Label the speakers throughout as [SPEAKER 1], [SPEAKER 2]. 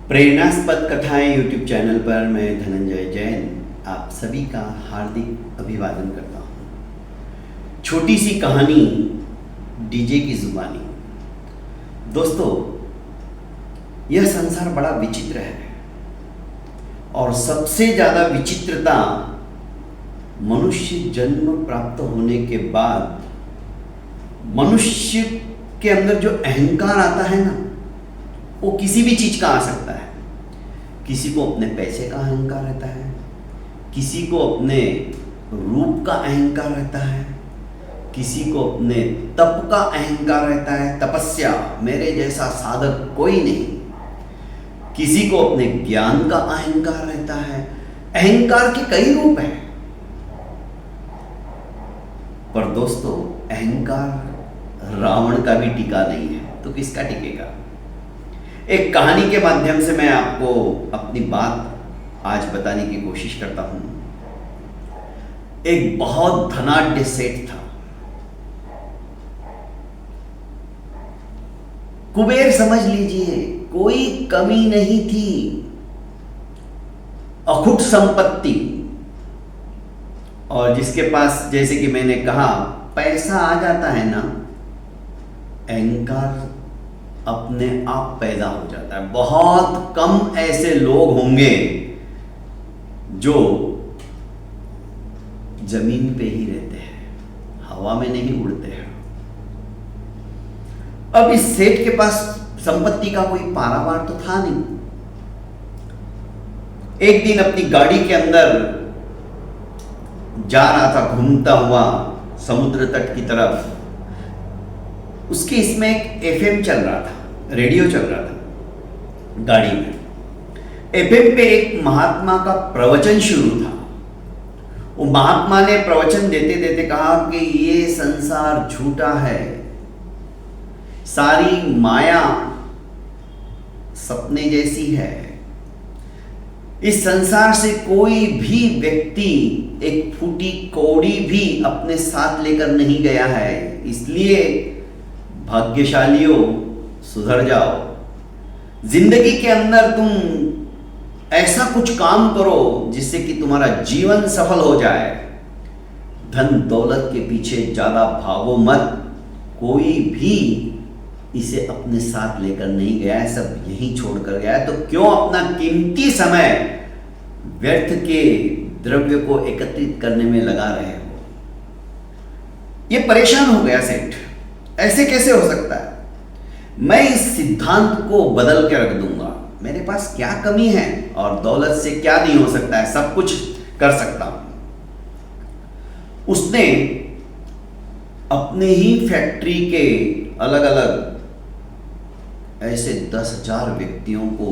[SPEAKER 1] प्रेरणास्पद कथाएं YouTube channel पर मैं धनंजय जैन आप सभी का हार्दिक अभिवादन करता हूं। छोटी सी कहानी डीजे की जुबानी। दोस्तों, यह संसार बड़ा विचित्र है और सबसे ज़्यादा विचित्रता मनुष्य जन्म प्राप्त होने के बाद मनुष्य के अंदर जो अहंकार आता है ना, वो किसी भी चीज का आ सकता है। किसी को अपने पैसे का अहंकार रहता है, किसी को अपने रूप का अहंकार रहता है, किसी को अपने तप का अहंकार रहता है, तपस्या, मेरे जैसा साधक कोई नहीं। किसी को अपने ज्ञान का अहंकार रहता है। अहंकार के कई रूप हैं। पर दोस्तों, अहंकार रावण का भी टिका नहीं है तो किसका टिकेगा। एक कहानी के माध्यम से मैं आपको अपनी बात आज बताने की कोशिश करता हूं। एक बहुत धनाढ्य सेठ था, कुबेर समझ लीजिए, कोई कमी नहीं थी, अखुट संपत्ति। और जिसके पास, जैसे कि मैंने कहा, पैसा आ जाता है ना, अहंकार अपने आप पैदा हो जाता है। बहुत कम ऐसे लोग होंगे जो जमीन पे ही रहते हैं, हवा में नहीं उड़ते हैं। अब इस सेठ के पास संपत्ति का कोई पारावार तो था नहीं। एक दिन अपनी गाड़ी के अंदर जा रहा था, घूमता हुआ समुद्र तट की तरफ। उसके इसमें एक एफएम चल रहा था, रेडियो चल रहा था गाड़ी में। एफएम पे एक महात्मा का प्रवचन शुरू था। वो महात्मा ने प्रवचन देते देते कहा कि ये संसार झूठा है, सारी माया सपने जैसी है। इस संसार से कोई भी व्यक्ति एक फूटी कौड़ी भी अपने साथ लेकर नहीं गया है। इसलिए भाग्यशालियों, सुधर जाओ। जिंदगी के अंदर तुम ऐसा कुछ काम करो जिससे कि तुम्हारा जीवन सफल हो जाए। धन दौलत के पीछे ज्यादा भागो मत। कोई भी इसे अपने साथ लेकर नहीं गया है, सब यहीं छोड़कर गया है। तो क्यों अपना कीमती समय व्यर्थ के द्रव्य को एकत्रित करने में लगा रहे हो। ये परेशान हो गया सेठ, ऐसे कैसे हो सकता है। मैं इस सिद्धांत को बदल के रख दूंगा। मेरे पास क्या कमी है और दौलत से क्या नहीं हो सकता है, सब कुछ कर सकता हूं। उसने अपने ही फैक्ट्री के अलग अलग ऐसे 10,000 व्यक्तियों को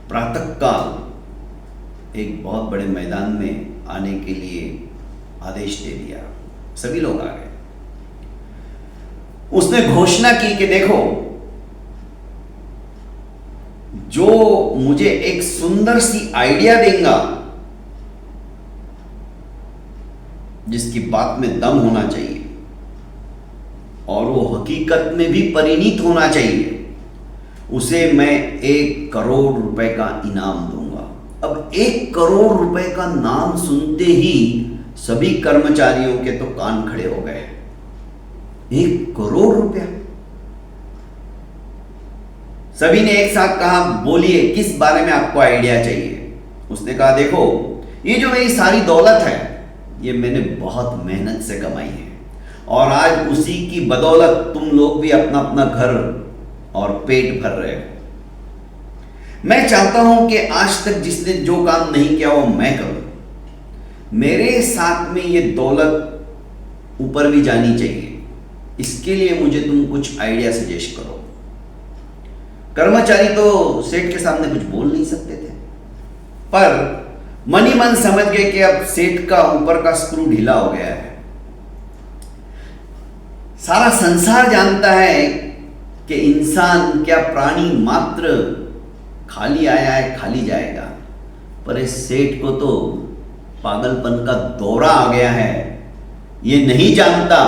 [SPEAKER 1] प्रातःकाल एक बहुत बड़े मैदान में आने के लिए आदेश दे दिया। सभी लोग आ गए। उसने घोषणा की कि देखो, जो मुझे एक सुंदर सी आइडिया देगा, जिसकी बात में दम होना चाहिए और वो हकीकत में भी परिणीत होना चाहिए, उसे मैं 1 करोड़ रुपए का इनाम दूंगा। अब 1 करोड़ रुपए का नाम सुनते ही सभी कर्मचारियों के तो कान खड़े हो गए। 1 करोड़ रुपया। सभी ने एक साथ कहा, बोलिए किस बारे में आपको आइडिया चाहिए। उसने कहा, देखो, ये जो मेरी सारी दौलत है, ये मैंने बहुत मेहनत से कमाई है और आज उसी की बदौलत तुम लोग भी अपना अपना घर और पेट भर रहे हो। मैं चाहता हूं कि आज तक जिसने जो काम नहीं किया वो मैं करूं। मेरे साथ में ये दौलत ऊपर भी जानी चाहिए। इसके लिए मुझे तुम कुछ आइडिया सजेस्ट करो। कर्मचारी तो सेठ के सामने कुछ बोल नहीं सकते थे, पर मन ही मन समझ गए कि अब सेठ का ऊपर का स्क्रू ढीला हो गया है। सारा संसार जानता है कि इंसान क्या प्राणी मात्र खाली आया है, खाली जाएगा। पर इस सेठ को तो पागलपन का दौरा आ गया है। ये नहीं जानता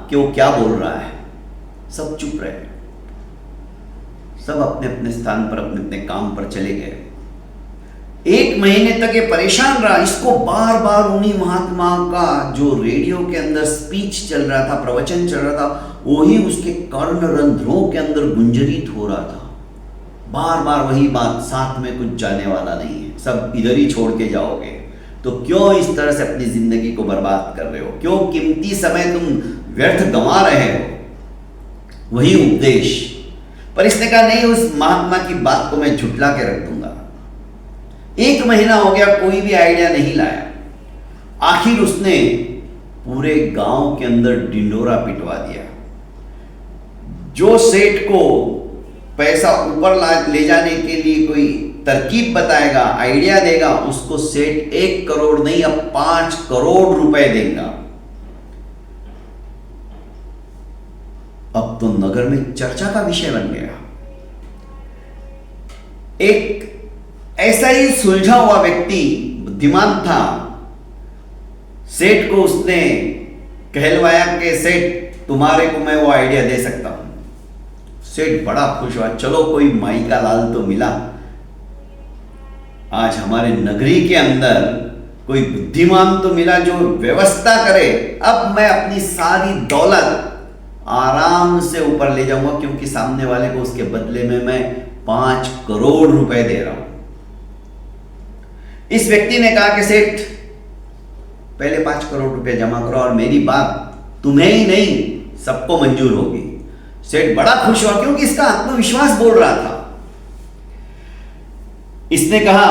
[SPEAKER 1] कि वो क्या बोल रहा है। सब चुप रहे। सब अपने अपने स्थान पर अपने अपने काम पर चले गए। 1 महीने तक ये परेशान रहा। इसको बार बार उन्हीं महात्मा का जो रेडियो के अंदर स्पीच चल रहा था, प्रवचन चल रहा था, वही उसके कर्ण रंध्रों के अंदर गुंजरित हो रहा था। बार बार वही बात, साथ में कुछ जाने वाला नहीं है, सब इधर ही छोड़ के जाओगे। तो क्यों इस तरह से अपनी जिंदगी को बर्बाद कर रहे हो? क्यों कीमती समय तुम व्यर्थ गंवा रहे हो? वही उपदेश। पर इसने कहा नहीं, उस महात्मा की बात को मैं झुठला के रख दूंगा। 1 महीना हो गया, कोई भी आइडिया नहीं लाया। आखिर उसने पूरे गांव के अंदर डिंडोरा पिटवा दिया। जो सेठ को पैसा ऊपर ले जाने के लिए कोई तरकीब बताएगा, आइडिया देगा, उसको सेठ 1 करोड़ नहीं, अब 5 करोड़ रुपए देगा। अब तो नगर में चर्चा का विषय बन गया। एक ऐसा ही सुलझा हुआ व्यक्ति, बुद्धिमान था, सेठ को उसने कहलवाया कि सेठ तुम्हारे को मैं वो आइडिया दे सकता हूं। सेठ बड़ा खुश हुआ, चलो कोई माई का लाल तो मिला। आज हमारे नगरी के अंदर कोई बुद्धिमान तो मिला जो व्यवस्था करे। अब मैं अपनी सारी दौलत आराम से ऊपर ले जाऊंगा, क्योंकि सामने वाले को उसके बदले में मैं 5 करोड़ रुपए दे रहा हूं। इस व्यक्ति ने कहा कि सेठ पहले 5 करोड़ रुपए जमा करो और मेरी बात तुम्हें ही नहीं सबको मंजूर होगी। सेठ बड़ा खुश हुआ, क्योंकि इसका आत्मविश्वास बोल रहा था। इसने कहा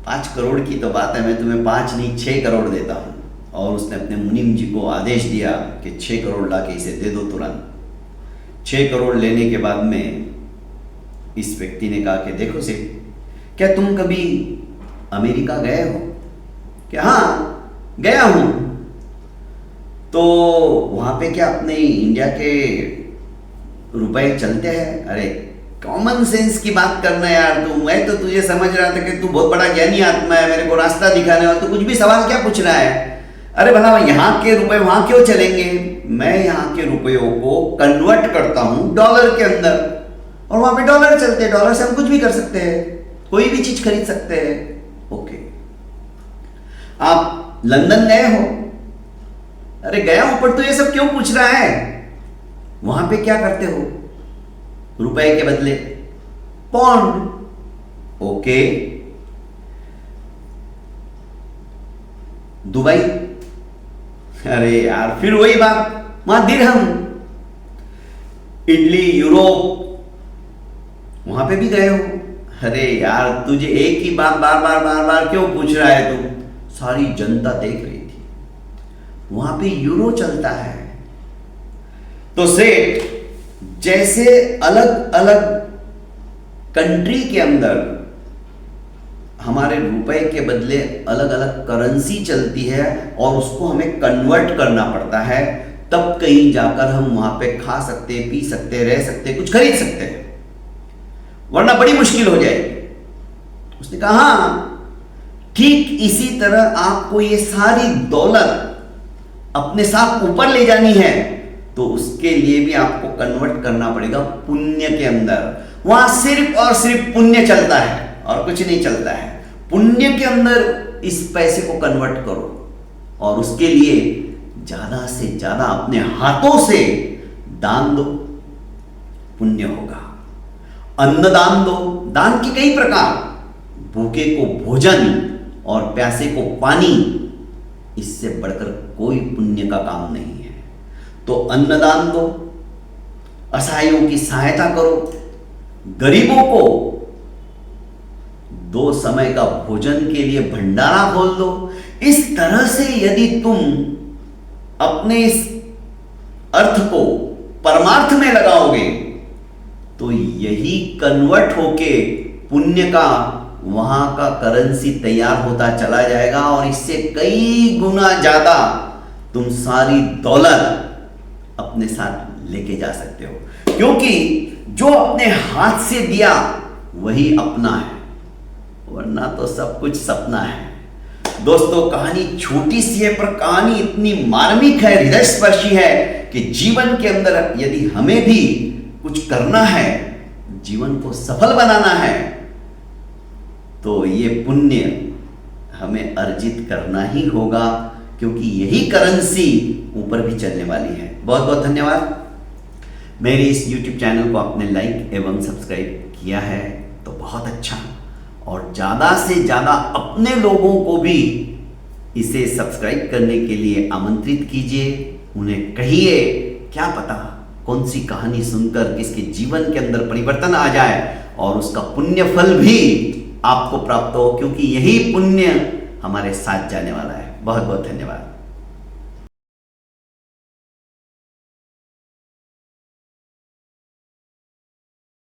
[SPEAKER 1] 5 करोड़ की तो बात है, मैं तुम्हें 5 नहीं 6 करोड़ देता हूं। और उसने अपने मुनीम जी को आदेश दिया कि 6 करोड़ लाके इसे दे दो तुरंत। 6 करोड़ लेने के बाद में इस व्यक्ति ने कहा कि देखो सेठ, क्या तुम कभी अमेरिका गए हो? क्या हाँ गया हूं। तो वहां पे क्या अपने इंडिया के रुपए चलते हैं? अरे कॉमन सेंस की बात करना यार तू। मैं तो तुझे समझ रहा था कि तू बहुत बड़ा ज्ञानी आत्मा है, मेरे को रास्ता दिखाने वाला। तू कुछ भी सवाल क्या पूछ रहा है? अरे भला यहाँ के रुपए वहां क्यों चलेंगे? मैं यहाँ के रुपयों को कन्वर्ट करता हूं डॉलर के अंदर, और वहां पे डॉलर चलते हैं। डॉलर से हम कुछ भी कर सकते हैं, कोई भी चीज खरीद सकते हैं। ओके, आप लंदन गए हो? अरे गया हूं, पर तू ये सब क्यों पूछ रहा है? वहां पे क्या करते हो? रुपए के बदले पौंड। Okay, Dubai? अरे यार फिर वही बात, वहां दिरहम। इटली, यूरोप, वहां पे भी गए हो? अरे यार तुझे एक ही बात बार बार बार बार क्यों पूछ रहा है तू? सारी जनता देख रही थी, वहां पे यूरो चलता है। तो सेठ जैसे अलग अलग कंट्री के अंदर हमारे रुपए के बदले अलग अलग करेंसी चलती है और उसको हमें कन्वर्ट करना पड़ता है, तब कहीं जाकर हम वहां पे खा सकते, पी सकते, रह सकते, कुछ खरीद सकते हैं, वरना बड़ी मुश्किल हो जाएगी। उसने कहा हाँ ठीक इसी तरह आपको ये सारी दौलत अपने साथ ऊपर ले जानी है, तो उसके लिए भी आपको कन्वर्ट करना पड़ेगा पुण्य के अंदर। वहां सिर्फ और सिर्फ पुण्य चलता है और कुछ नहीं चलता है। पुण्य के अंदर इस पैसे को कन्वर्ट करो और उसके लिए ज्यादा से ज्यादा अपने हाथों से दान दो, पुण्य होगा। अन्नदान दो, दान के कई प्रकार, भूखे को भोजन और प्यासे को पानी, इससे बढ़कर कोई पुण्य का काम नहीं है। तो अन्नदान दो, असहायों की सहायता करो, गरीबों को 2 समय का भोजन के लिए भंडारा खोल दो। इस तरह से यदि तुम अपने इस अर्थ को परमार्थ में लगाओगे तो यही कन्वर्ट होके पुण्य का वहां का करेंसी तैयार होता चला जाएगा और इससे कई गुना ज्यादा तुम सारी दौलत अपने साथ लेके जा सकते हो, क्योंकि जो अपने हाथ से दिया वही अपना है, वरना तो सब कुछ सपना है। दोस्तों कहानी छोटी सी है पर कहानी इतनी मार्मिक है, हृदय स्पर्शी है कि जीवन के अंदर यदि हमें भी कुछ करना है, जीवन को सफल बनाना है, तो ये पुण्य हमें अर्जित करना ही होगा, क्योंकि यही करेंसी ऊपर भी चलने वाली है। बहुत बहुत धन्यवाद। मेरे इस YouTube चैनल को आपने लाइक एवं सब्सक्राइब किया है तो बहुत अच्छा, और ज़्यादा से ज़्यादा अपने लोगों को भी इसे सब्सक्राइब करने के लिए आमंत्रित कीजिए। उन्हें कहिए, क्या पता कौन सी कहानी सुनकर किसके जीवन के अंदर परिवर्तन आ जाए और उसका पुण्य फल भी आपको प्राप्त हो, क्योंकि यही पुण्य हमारे साथ जाने वाला है। बहुत बहुत धन्यवाद।